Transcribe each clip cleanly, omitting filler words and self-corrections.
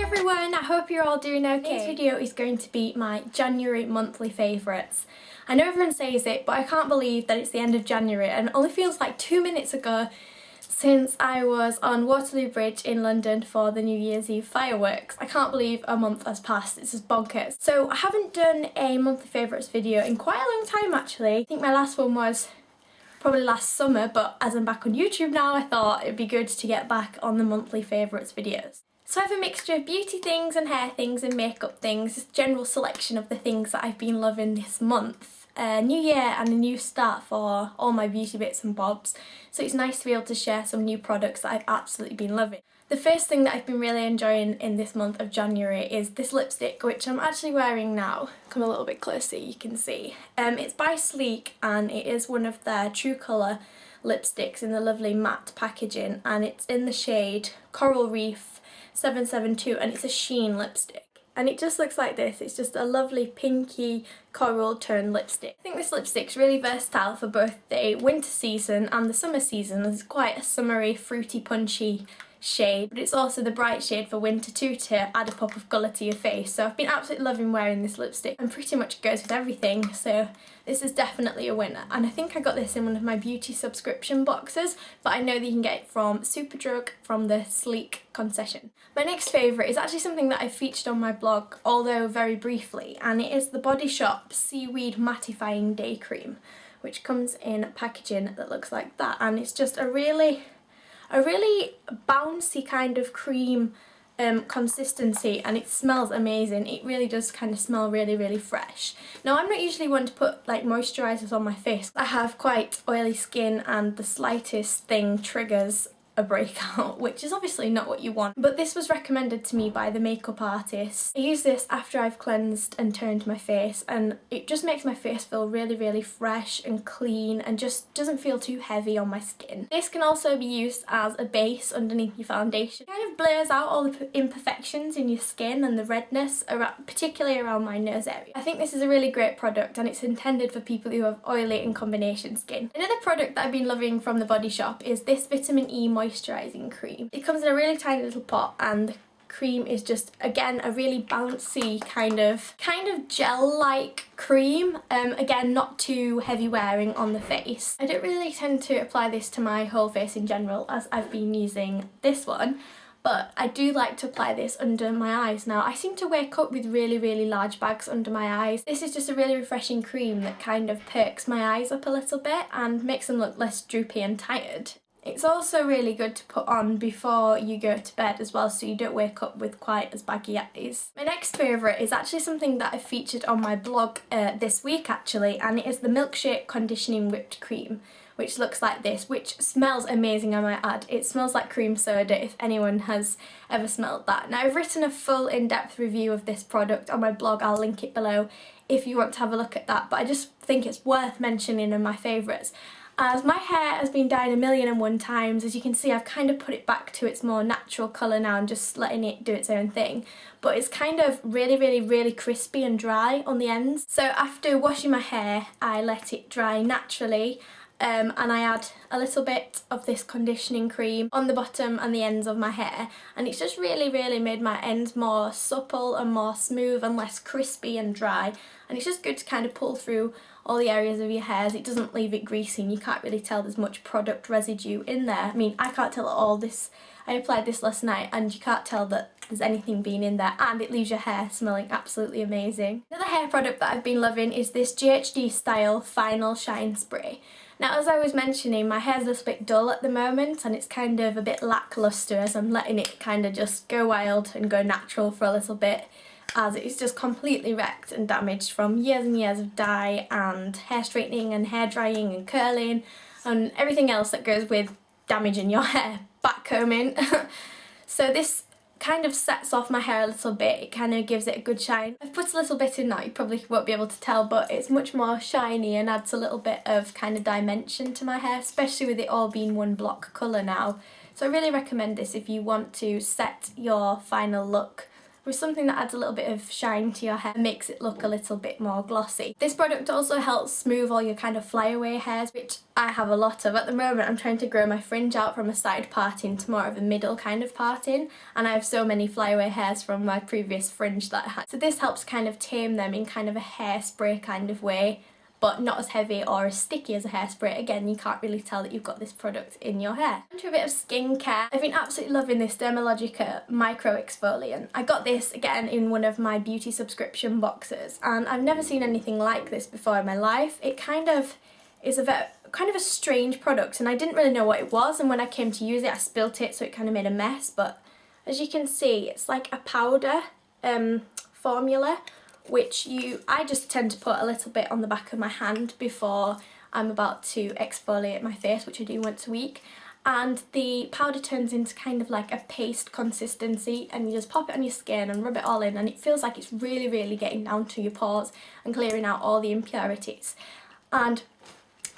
everyone, I hope you're all doing okay. This video is going to be my January monthly favourites. I know everyone says it, but I can't believe that it's the end of January and it only feels like 2 minutes ago since I was on Waterloo Bridge in London for the New Year's Eve fireworks. I can't believe a month has passed, it's just bonkers. So I haven't done a monthly favourites video in quite a long time actually. I think my last one was probably last summer, but as I'm back on YouTube now, I thought it'd be good to get back on the monthly favourites videos. So I have a mixture of beauty things and hair things and makeup things, just a general selection of the things that I've been loving this month. New year and a new start for all my beauty bits and bobs, so it's nice to be able to share some new products that I've absolutely been loving. The first thing that I've been really enjoying in this month of January is this lipstick, which I'm actually wearing now. Come a little bit closer, you can see. It's by Sleek and it is one of their True Colour lipsticks in the lovely matte packaging, and it's in the shade Coral Reef 772 and it's a sheen lipstick. And it just looks like this. It's just a lovely pinky coral tone lipstick. I think this lipstick's really versatile for both the winter season and the summer season. It's quite a summery, fruity, punchy shade, but it's also the bright shade for winter too, to add a pop of colour to your face. So I've been absolutely loving wearing this lipstick and pretty much goes with everything, so this is definitely a winner. And I think I got this in one of my beauty subscription boxes, but I know that you can get it from Superdrug from the Sleek concession. My next favourite is actually something that I featured on my blog, although very briefly, and it is the Body Shop Seaweed Mattifying Day Cream, which comes in packaging that looks like that, and it's just a really bouncy kind of cream consistency, and it smells amazing. It really does kind of smell really fresh. Now, I'm not usually one to put like moisturisers on my face. I have quite oily skin and the slightest thing triggers a breakout, which is obviously not what you want, but this was recommended to me by the makeup artist. I use this after I've cleansed and toned my face, and it just makes my face feel really fresh and clean and just doesn't feel too heavy on my skin. This can also be used as a base underneath your foundation. It kind of blurs out all the imperfections in your skin and the redness, particularly around my nose area. I think this is a really great product and it's intended for people who have oily and combination skin. Another product that I've been loving from the Body Shop is this Vitamin E moisturising cream. It comes in a really tiny little pot, and the cream is just, again, a really bouncy kind of gel-like cream. Again, not too heavy wearing on the face. I don't really tend to apply this to my whole face in general, as I've been using this one, but I do like to apply this under my eyes. Now, I seem to wake up with really large bags under my eyes. This is just a really refreshing cream that kind of perks my eyes up a little bit and makes them look less droopy and tired. It's also really good to put on before you go to bed as well, so you don't wake up with quite as baggy eyes. My next favourite is actually something that I featured on my blog this week actually, and it is the Milkshake Conditioning Whipped Cream, which looks like this, which smells amazing, I might add. It smells like cream soda if anyone has ever smelled that. Now, I've written a full in-depth review of this product on my blog. I'll link it below if you want to have a look at that, but I just think it's worth mentioning in my favourites. As my hair has been dyed 1,000,001 times, as you can see, I've kind of put it back to its more natural colour now and just letting it do its own thing. But it's kind of really crispy and dry on the ends. So after washing my hair, I let it dry naturally, and I add a little bit of this conditioning cream on the bottom and the ends of my hair, and it's just really made my ends more supple and more smooth and less crispy and dry, and it's just good to kind of pull through all the areas of your hairs. It doesn't leave it greasy and you can't really tell there's much product residue in there. I mean, I can't tell at all. I applied this last night and you can't tell that there's anything being in there, and it leaves your hair smelling absolutely amazing. Another hair product that I've been loving is this GHD Style Final Shine Spray. Now, as I was mentioning, my hair's a little bit dull at the moment and it's kind of a bit lacklustre as I'm letting it kind of just go wild and go natural for a little bit, as it's just completely wrecked and damaged from years and years of dye and hair straightening and hair drying and curling and everything else that goes with damaging your hair, back combing. So this kind of sets off my hair a little bit. It kind of gives it a good shine. I've put a little bit in that, you probably won't be able to tell, but it's much more shiny and adds a little bit of kind of dimension to my hair, especially with it all being one block colour now. So I really recommend this if you want to set your final look with something that adds a little bit of shine to your hair, makes it look a little bit more glossy. This product also helps smooth all your kind of flyaway hairs, which I have a lot of. At the moment I'm trying to grow my fringe out from a side parting to more of a middle kind of parting, and I have so many flyaway hairs from my previous fringe that I had. So this helps kind of tame them in kind of a hairspray kind of way, but not as heavy or as sticky as a hairspray. Again, you can't really tell that you've got this product in your hair. Onto a bit of skincare. I've been absolutely loving this Dermalogica Micro Exfoliant. I got this again in one of my beauty subscription boxes, and I've never seen anything like this before in my life. It kind of is kind of a strange product, and I didn't really know what it was, and when I came to use it I spilt it, so it kind of made a mess. But as you can see, it's like a powder formula, which I just tend to put a little bit on the back of my hand before I'm about to exfoliate my face, which I do once a week. And the powder turns into kind of like a paste consistency, and you just pop it on your skin and rub it all in, and it feels like it's really, really getting down to your pores and clearing out all the impurities. And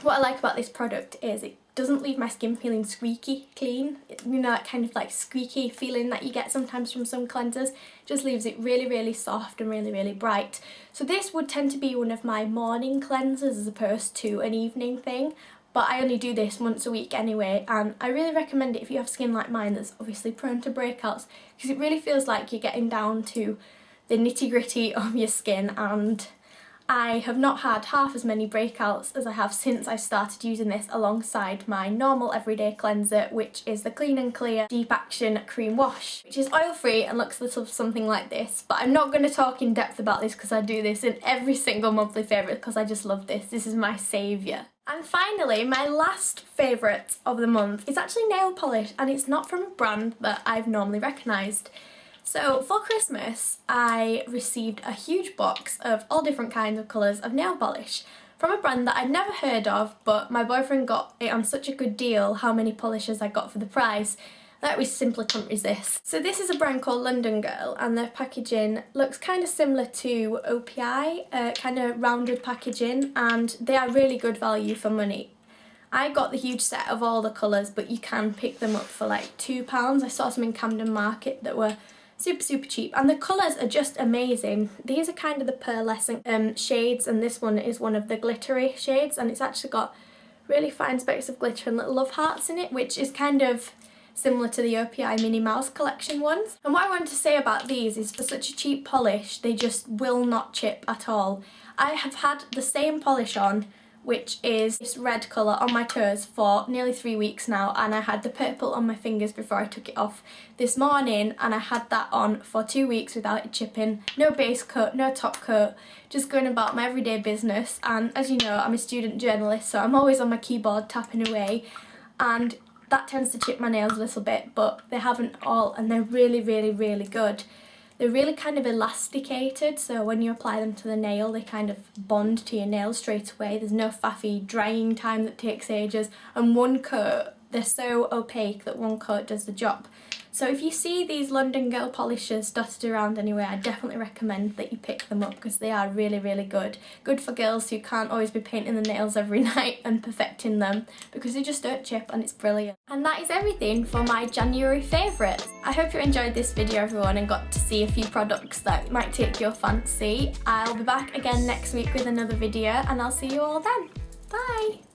what I like about this product is it doesn't leave my skin feeling squeaky clean. You know, that kind of like squeaky feeling that you get sometimes from some cleansers. It just leaves it really, really soft and really, really bright. So this would tend to be one of my morning cleansers as opposed to an evening thing, but I only do this once a week anyway, and I really recommend it if you have skin like mine that's obviously prone to breakouts, because it really feels like you're getting down to the nitty-gritty of your skin, and I have not had half as many breakouts as I have since I started using this alongside my normal everyday cleanser, which is the Clean and Clear Deep Action Cream Wash, which is oil free and looks a little something like this. But I'm not going to talk in depth about this because I do this in every single monthly favourite because I just love this. This is my saviour. And finally, my last favourite of the month is actually nail polish, and it's not from a brand that I've normally recognised. So for Christmas I received a huge box of all different kinds of colours of nail polish from a brand that I'd never heard of, but my boyfriend got it on such a good deal, how many polishes I got for the price, that we simply couldn't resist. So this is a brand called London Girl, and their packaging looks kind of similar to OPI, kind of rounded packaging, and they are really good value for money. I got the huge set of all the colours, but you can pick them up for like £2. I saw some in Camden Market that were super cheap, and the colours are just amazing. These are kind of the pearlescent shades, and this one is one of the glittery shades, and it's actually got really fine specks of glitter and little love hearts in it, which is kind of similar to the OPI Minnie Mouse collection ones. And what I wanted to say about these is, for such a cheap polish, they just will not chip at all. I have had the same polish on, which is this red colour, on my toes for nearly 3 weeks now, and I had the purple on my fingers before I took it off this morning, and I had that on for 2 weeks without it chipping. No base coat, no top coat, just going about my everyday business. And as you know, I'm a student journalist, so I'm always on my keyboard tapping away, and that tends to chip my nails a little bit, but they haven't all, and they're really good. They're really kind of elasticated, so when you apply them to the nail, they kind of bond to your nail straight away. There's no faffy drying time that takes ages, and one coat, they're so opaque that one coat does the job. So if you see these London Girl polishes dotted around anywhere, I definitely recommend that you pick them up because they are really good. Good for girls who can't always be painting the nails every night and perfecting them, because they just don't chip, and it's brilliant. And that is everything for my January favourites. I hope you enjoyed this video, everyone, and got to see a few products that might take your fancy. I'll be back again next week with another video, and I'll see you all then. Bye!